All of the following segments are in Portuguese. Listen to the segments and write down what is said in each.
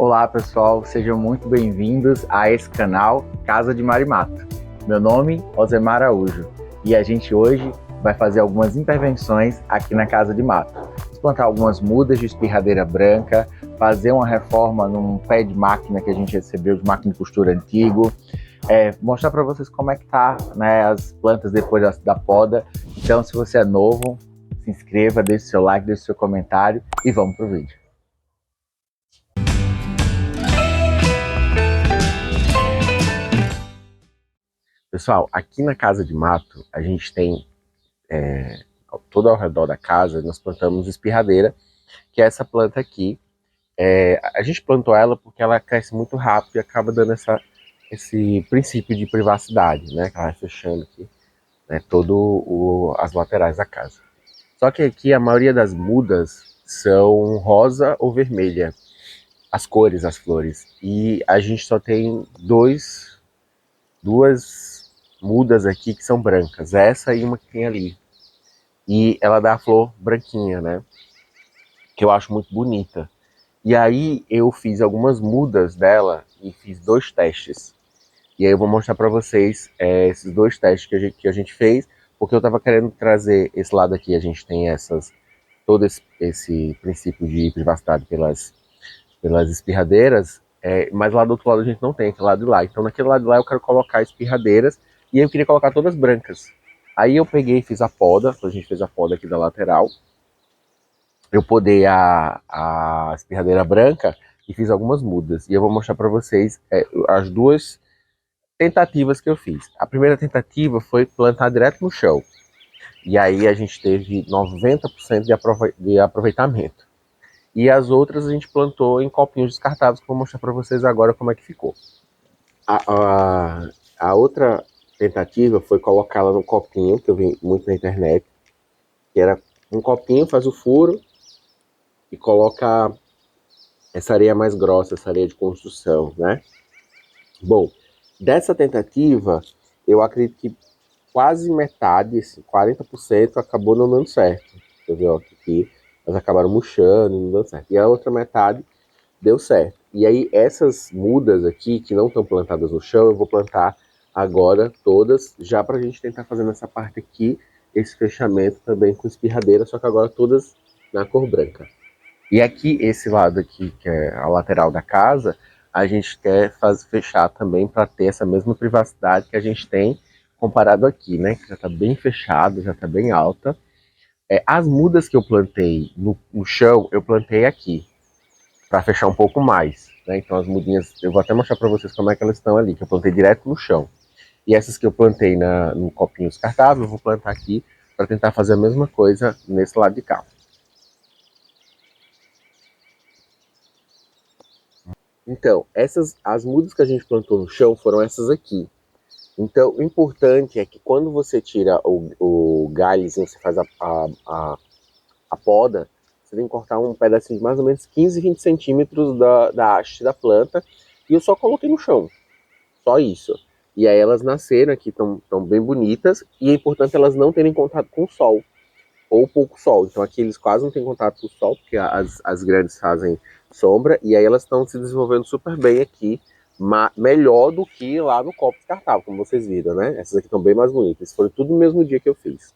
Olá pessoal, sejam muito bem-vindos a esse canal Casa de Marimato. Meu nome é Osemar Araújo e a gente hoje vai fazer algumas intervenções aqui na Casa de Mato. Vamos plantar algumas mudas de espirradeira branca, fazer uma reforma num pé de máquina que a gente recebeu de máquina de costura antigo, mostrar para vocês como é que tá, né, as plantas depois da poda. Então, se você é novo, se inscreva, deixe seu like, deixe seu comentário e vamos pro vídeo. Pessoal, aqui na Casa de Mato, a gente tem, todo ao redor da casa, nós plantamos espirradeira, que é essa planta aqui. A gente plantou ela porque ela cresce muito rápido e acaba dando esse princípio de privacidade, né? Que ela vai fechando aqui, né, as laterais da casa. Só que aqui a maioria das mudas são rosa ou vermelha, as cores, as flores. E a gente só tem duas mudas aqui que são brancas, essa e uma que tem ali. E ela dá a flor branquinha, né? Que eu acho muito bonita. E aí eu fiz algumas mudas dela e fiz 2 testes. E aí eu vou mostrar para vocês esses 2 testes que a gente fez, porque eu estava querendo trazer esse lado aqui, a gente tem todo esse princípio de privacidade pelas espirradeiras, mas lá do outro lado a gente não tem, aquele lado de lá. Então naquele lado de lá eu quero colocar espirradeiras e eu queria colocar todas brancas. Aí eu peguei e fiz a poda, a gente fez a poda aqui da lateral. Eu podei a espirradeira branca e fiz algumas mudas. E eu vou mostrar para vocês as 2 tentativas que eu fiz. A primeira tentativa foi plantar direto no chão. E aí a gente teve 90% de aproveitamento. E as outras a gente plantou em copinhos descartáveis, que eu vou mostrar para vocês agora como é que ficou. A outra tentativa foi colocá-la no copinho, que eu vi muito na internet, que era um copinho, faz o furo e coloca essa areia mais grossa, essa areia de construção, né? Bom, dessa tentativa, eu acredito que quase metade, assim, 40%, acabou não dando certo. Você vê aqui, elas acabaram murchando, não dando certo. E a outra metade deu certo. E aí essas mudas aqui, que não estão plantadas no chão, eu vou plantar agora todas, já para a gente tentar fazer nessa parte aqui, esse fechamento também com espirradeira, só que agora todas na cor branca. E aqui, esse lado aqui, que é a lateral da casa, a gente quer fechar também para ter essa mesma privacidade que a gente tem comparado aqui, né? Que já está bem fechado, já está bem alta. As mudas que eu plantei no chão, eu plantei aqui, para fechar um pouco mais, né? Então as mudinhas, eu vou até mostrar para vocês como é que elas estão ali, que eu plantei direto no chão. E essas que eu plantei no copinho descartável, eu vou plantar aqui para tentar fazer a mesma coisa nesse lado de cá. Então, as mudas que a gente plantou no chão foram essas aqui. Então, o importante é que quando você tira o galhozinho, você faz a poda, você tem que cortar um pedacinho de mais ou menos 15, 20 centímetros da haste da planta. E eu só coloquei no chão, só isso. E aí elas nasceram aqui, estão bem bonitas. E é importante elas não terem contato com o sol, ou pouco sol. Então aqui eles quase não têm contato com o sol, porque as grandes fazem sombra, e aí elas estão se desenvolvendo super bem aqui, melhor do que lá no copo descartável, como vocês viram, né? Essas aqui estão bem mais bonitas. Foi tudo no mesmo dia que eu fiz.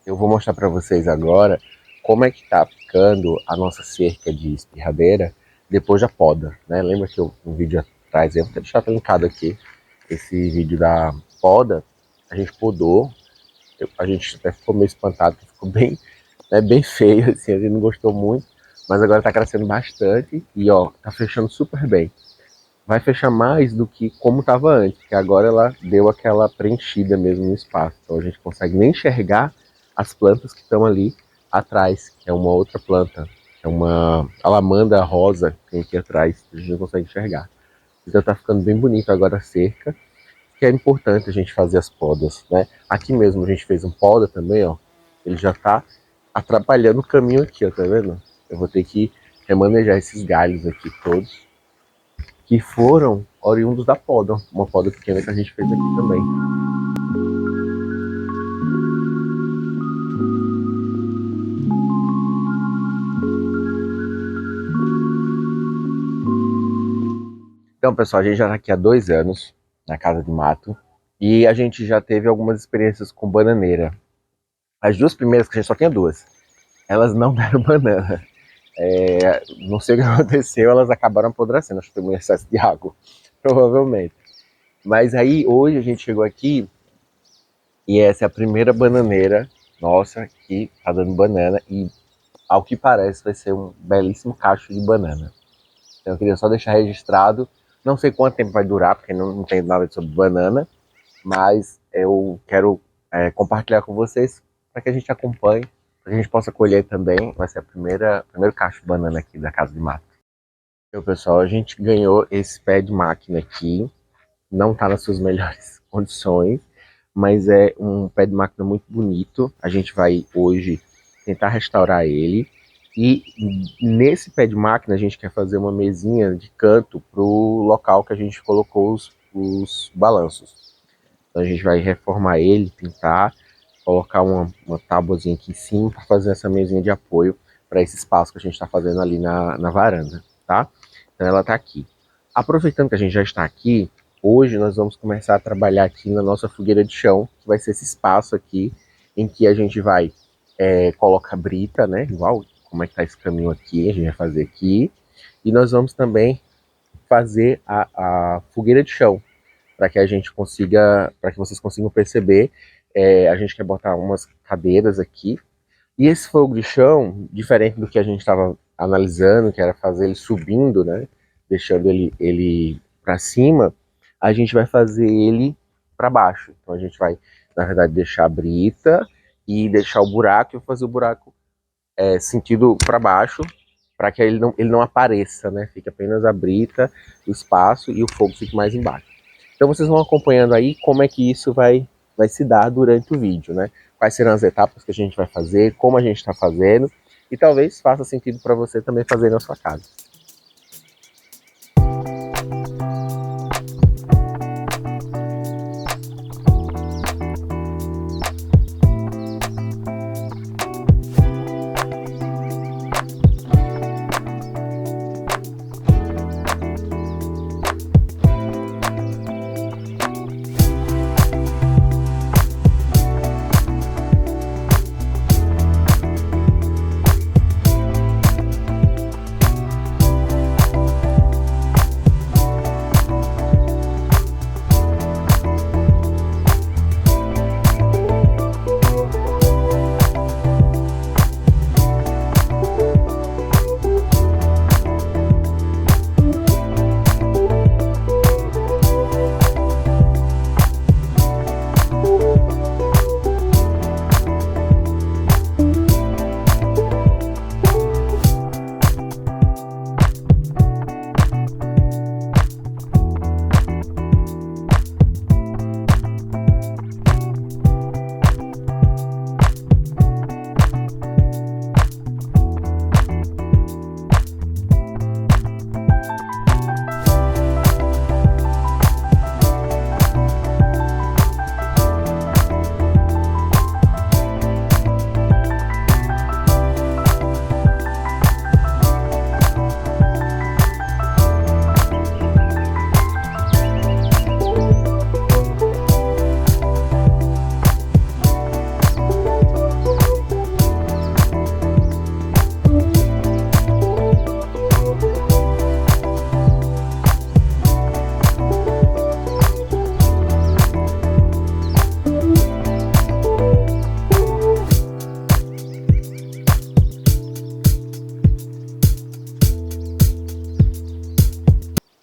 eu vou mostrar para vocês agora como é que tá ficando a nossa cerca de espirradeira depois da poda, né? Lembra que um vídeo atrás, eu vou deixar linkado aqui, esse vídeo da poda, a gente podou, a gente até ficou meio espantado, ficou bem, né, bem feio, assim, a gente não gostou muito, mas agora tá crescendo bastante e ó, tá fechando super bem. Vai fechar mais do que como estava antes, porque agora ela deu aquela preenchida mesmo no espaço. Então a gente consegue nem enxergar as plantas que estão ali atrás, que é uma outra planta, que é uma alamanda rosa que tem aqui atrás, a gente não consegue enxergar. Então tá ficando bem bonito agora a cerca, que é importante a gente fazer as podas, né? Aqui mesmo a gente fez um poda também, ó. Ele já tá atrapalhando o caminho aqui, ó, tá vendo? Eu vou ter que remanejar esses galhos aqui todos, que foram oriundos da poda, uma poda pequena que a gente fez aqui também. Então, pessoal, a gente já está aqui há 2 anos na Casa de Mato e a gente já teve algumas experiências com bananeira. As duas primeiras, que a gente só tinha duas, elas não deram banana. Não sei o que aconteceu, elas acabaram apodrecendo, acho que foi um excesso de água, provavelmente. Mas aí, hoje a gente chegou aqui e essa é a primeira bananeira nossa que tá dando banana e, ao que parece, vai ser um belíssimo cacho de banana. Então eu queria só deixar registrado, não sei quanto tempo vai durar, porque não tem nada sobre banana, mas eu quero compartilhar com vocês para que a gente acompanhe, para que a gente possa colher também. Vai ser primeiro cacho de banana aqui da Casa de Mato. Então, pessoal, a gente ganhou esse pé de máquina aqui, não está nas suas melhores condições, mas é um pé de máquina muito bonito. A gente vai hoje tentar restaurar ele. E nesse pé de máquina a gente quer fazer uma mesinha de canto para o local que a gente colocou os balanços. Então a gente vai reformar ele, pintar, colocar uma tábuazinha aqui em cima para fazer essa mesinha de apoio para esse espaço que a gente está fazendo ali na varanda, tá? Então ela está aqui. Aproveitando que a gente já está aqui, hoje nós vamos começar a trabalhar aqui na nossa fogueira de chão, que vai ser esse espaço aqui em que a gente vai colocar brita, né? Igual como é que tá esse caminho aqui, a gente vai fazer aqui. E nós vamos também fazer a fogueira de chão, para que a gente consiga, para que vocês consigam perceber. A gente quer botar umas cadeiras aqui. E esse fogo de chão, diferente do que a gente estava analisando, que era fazer ele subindo, né? Deixando ele para cima, a gente vai fazer ele para baixo. Então a gente vai, na verdade, deixar a brita e deixar o buraco e fazer o buraco sentido para baixo, para que ele não apareça, né? Fica apenas a brita, o espaço e o fogo fique mais embaixo. Então vocês vão acompanhando aí como é que isso vai se dar durante o vídeo, né? Quais serão as etapas que a gente vai fazer, como a gente está fazendo, e talvez faça sentido para você também fazer na sua casa.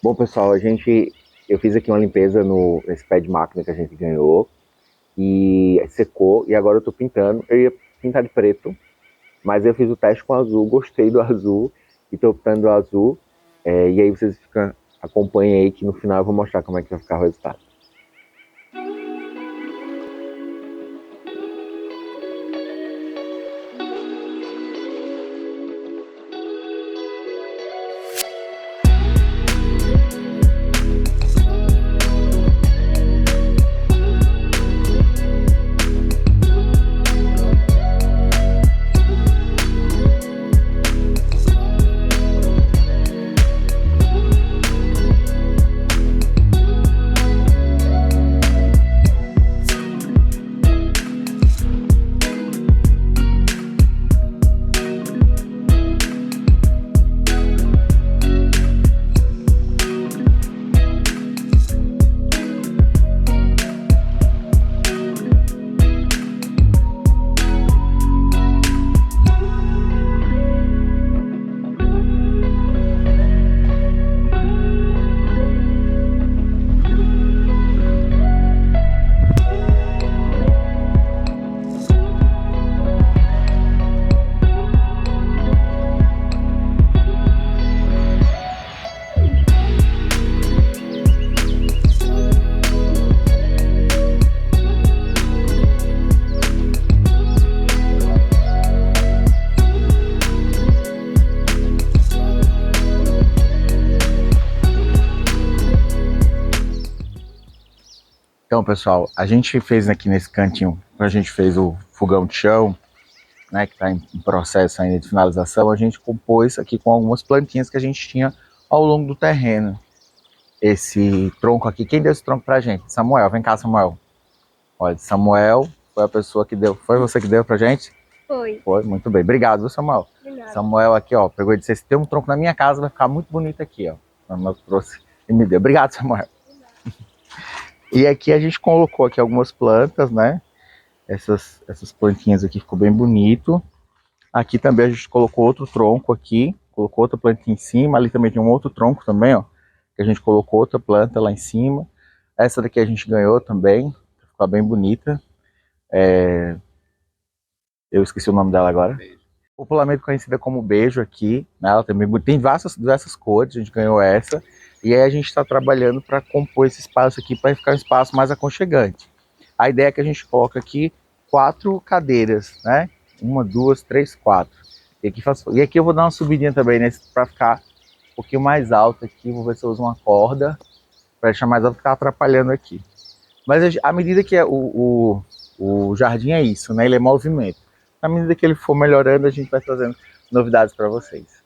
Bom, pessoal, eu fiz aqui uma limpeza nesse pé de máquina que a gente ganhou e secou, e agora eu tô pintando. Eu ia pintar de preto, mas eu fiz o teste com azul, gostei do azul e tô optando do azul. E aí vocês acompanhem aí que no final eu vou mostrar como é que vai ficar o resultado. Então, pessoal, a gente fez aqui nesse cantinho, a gente fez o fogão de chão, né, que está em processo ainda de finalização. A gente compôs aqui com algumas plantinhas que a gente tinha ao longo do terreno. Esse tronco aqui, quem deu esse tronco pra gente? Samuel, vem cá, Samuel. Olha, Samuel foi a pessoa que deu, foi você que deu pra gente? Foi. Foi, muito bem, obrigado, viu, Samuel? Samuel aqui, ó, pegou e disse, se tem um tronco na minha casa, vai ficar muito bonito aqui, ó. Samuel trouxe e me deu, obrigado, Samuel. E aqui a gente colocou aqui algumas plantas, né? Essas plantinhas aqui ficou bem bonito. Aqui também a gente colocou outro tronco aqui, colocou outra plantinha em cima. Ali também tem um outro tronco também, ó, que a gente colocou outra planta lá em cima. Essa daqui a gente ganhou também, ficou bem bonita. Eu esqueci o nome dela agora. Popularmente conhecida como beijo aqui, né? Ela também tem diversas cores, a gente ganhou essa. E aí a gente está trabalhando para compor esse espaço aqui para ficar um espaço mais aconchegante. A ideia é que a gente coloca aqui 4 cadeiras, né? 1, 2, 3, 4. E aqui eu vou dar uma subidinha também para ficar um pouquinho mais alto aqui. Vou ver se eu uso uma corda para deixar mais alto, que tá atrapalhando aqui. Mas à medida que o jardim é isso, né? Ele é movimento. À medida que ele for melhorando, a gente vai trazendo novidades para vocês.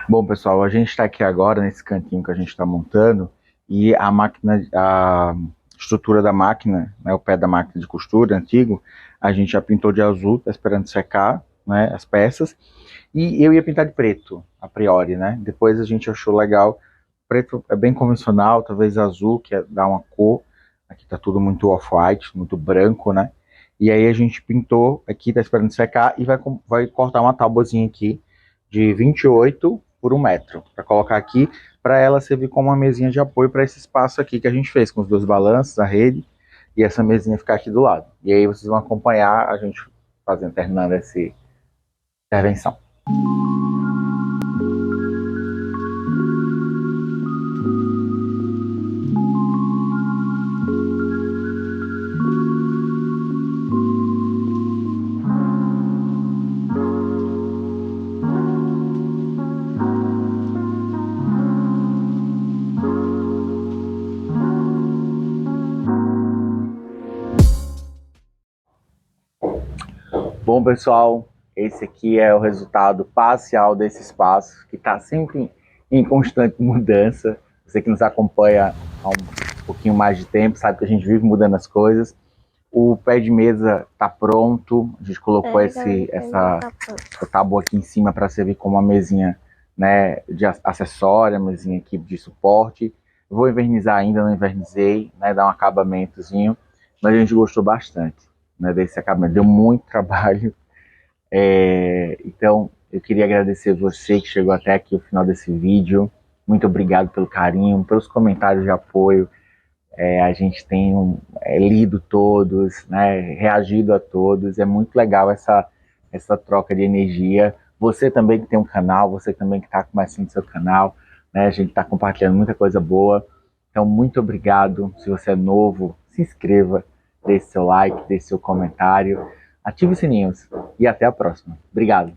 Bom, pessoal, a gente está aqui agora nesse cantinho que a gente está montando e a máquina, a estrutura da máquina, né, o pé da máquina de costura antigo, a gente já pintou de azul, está esperando secar, né, as peças, e eu ia pintar de preto, a priori, né? Depois a gente achou legal. Preto é bem convencional, talvez azul, que é dar uma cor. Aqui tá tudo muito off-white, muito branco, né? E aí a gente pintou, aqui tá esperando secar, e vai cortar uma tábuazinha aqui de 28 por 1 metro, para colocar aqui, para ela servir como uma mesinha de apoio para esse espaço aqui que a gente fez, com os dois balanços, a rede, e essa mesinha ficar aqui do lado. E aí vocês vão acompanhar a gente fazendo, terminando essa intervenção. Bom, pessoal, esse aqui é o resultado parcial desse espaço, que está sempre em constante mudança. Você que nos acompanha há um pouquinho mais de tempo, sabe que a gente vive mudando as coisas. O pé de mesa está pronto, a gente colocou essa tábua aqui em cima para servir como uma mesinha, né, de acessória, mesinha aqui de suporte. Vou invernizar ainda, não invernizei, né, dar um acabamentozinho, mas a gente gostou bastante, né, desse acabamento. Deu muito trabalho, então eu queria agradecer você que chegou até aqui o final desse vídeo. Muito obrigado pelo carinho, pelos comentários de apoio. A gente tem lido todos, né, reagido a todos. É muito legal essa troca de energia. Você também que tem um canal, você também que está começando seu canal, né, a gente está compartilhando muita coisa boa. Então, muito obrigado. Se você é novo, se inscreva, deixe seu like, deixe seu comentário, ative os sininhos e até a próxima. Obrigado.